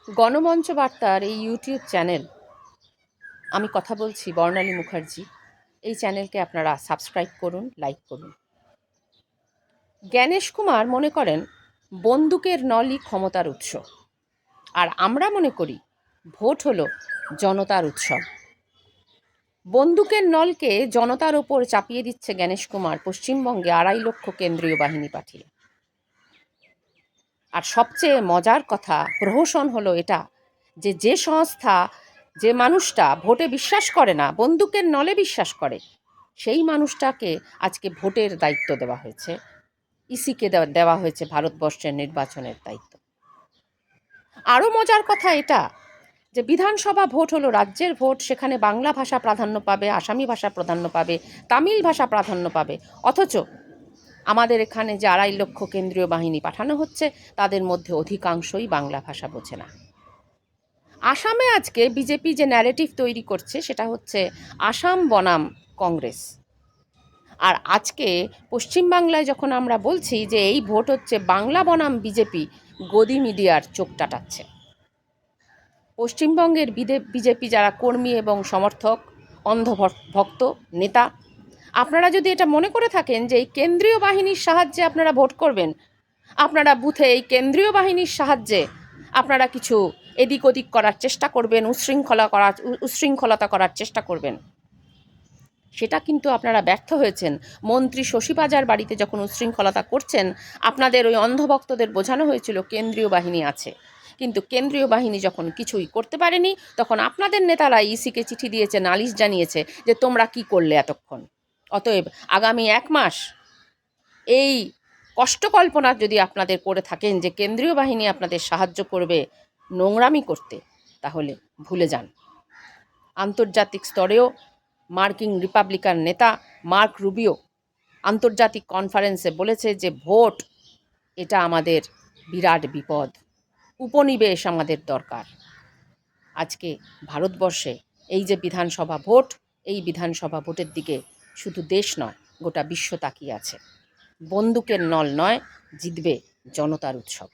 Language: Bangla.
গণমঞ্চ বার্তার এই ইউটিউব চ্যানেল, আমি কথা বলছি বর্ণালী মুখার্জি। এই চ্যানেলকে আপনারা সাবস্ক্রাইব করুন, লাইক করুন। জ্ঞানেশ কুমার মনে করেন বন্দুকের নলই ক্ষমতার উৎস, আর আমরা মনে করি ভোট হলো জনতার উৎসব। বন্দুকের নলকে জনতার ওপর চাপিয়ে দিচ্ছে জ্ঞানেশ কুমার পশ্চিমবঙ্গে 2.5 লক্ষ কেন্দ্রীয় বাহিনী পাঠিয়ে। আর সবচেয়ে মজার কথা, প্রহসন হলো এটা যে সংস্থা, যে মানুষটা ভোটে বিশ্বাস করে না, বন্দুকের নলে বিশ্বাস করে, সেই মানুষটাকে আজকে ভোটের দায়িত্ব দেওয়া হয়েছে, ইসিকে দেওয়া হয়েছে ভারতবর্ষের নির্বাচনের দায়িত্ব। আরও মজার কথা এটা যে বিধানসভা ভোট হলো রাজ্যের ভোট, সেখানে বাংলা ভাষা প্রাধান্য পাবে, আসামি ভাষা প্রাধান্য পাবে, তামিল ভাষা প্রাধান্য পাবে। অথচ আমাদের এখানে যে 2.5 লক্ষ কেন্দ্রীয় বাহিনী পাঠানো হচ্ছে, তাদের মধ্যে অধিকাংশই বাংলা ভাষা বোঝে না। আসামে আজকে বিজেপি যে ন্যারেটিভ তৈরি করছে সেটা হচ্ছে আসাম বনাম কংগ্রেস। আর আজকে পশ্চিমবাংলায় যখন আমরা বলছি যে এই ভোট হচ্ছে বাংলা বনাম বিজেপি, গদি মিডিয়ার চোখ টাটাচ্ছে। পশ্চিমবঙ্গের বিজেপি যারা কর্মী এবং সমর্থক, অন্ধভক্ত নেতা, আপনারা যদি এটা মনে করে থাকেন যে এই কেন্দ্রীয় বাহিনীর সাহায্যে আপনারা ভোট করবেন, আপনারা বুথে এই কেন্দ্রীয় বাহিনীর সাহায্যে আপনারা কিছু এদিক ওদিক করার চেষ্টা করবেন, উচ্ছৃঙ্খলতা করার চেষ্টা করবেন, সেটা কিন্তু আপনারা ব্যর্থ হয়েছেন। মন্ত্রী শশী পাজার বাড়িতে যখন উচ্ছৃঙ্খলতা করছেন, আপনাদের ওই অন্ধভক্তদের বোঝানো হয়েছিল কেন্দ্রীয় বাহিনী আছে, কিন্তু কেন্দ্রীয় বাহিনী যখন কিছুই করতে পারেনি, তখন আপনাদের নেতারা ইসিকে চিঠি দিয়েছে, নালিশ জানিয়েছে যে তোমরা কি করলে এতক্ষণ। অতএব আগামী 1 মাস এই কষ্টকল্পনা যদি আপনাদের করে থাকেন যে কেন্দ্রীয় বাহিনী আপনাদের সাহায্য করবে নোংরামি করতে, তাহলে ভুলে যান। আন্তর্জাতিক স্তরেও মার্কিন রিপাবলিকান নেতা মার্ক রুবিও আন্তর্জাতিক কনফারেন্সে বলেছে যে ভোট এটা আমাদের বিরাট বিপদ, উপনিবেশ আমাদের দরকার। আজকে ভারতবর্ষে এই যে বিধানসভা ভোট, এই বিধানসভা ভোটের দিকে শুধু দেশ নয়, গোটা বিশ্ব তাকিয়ে আছে। বন্দুকের নল নয়, জিতবে জনতার উৎসব।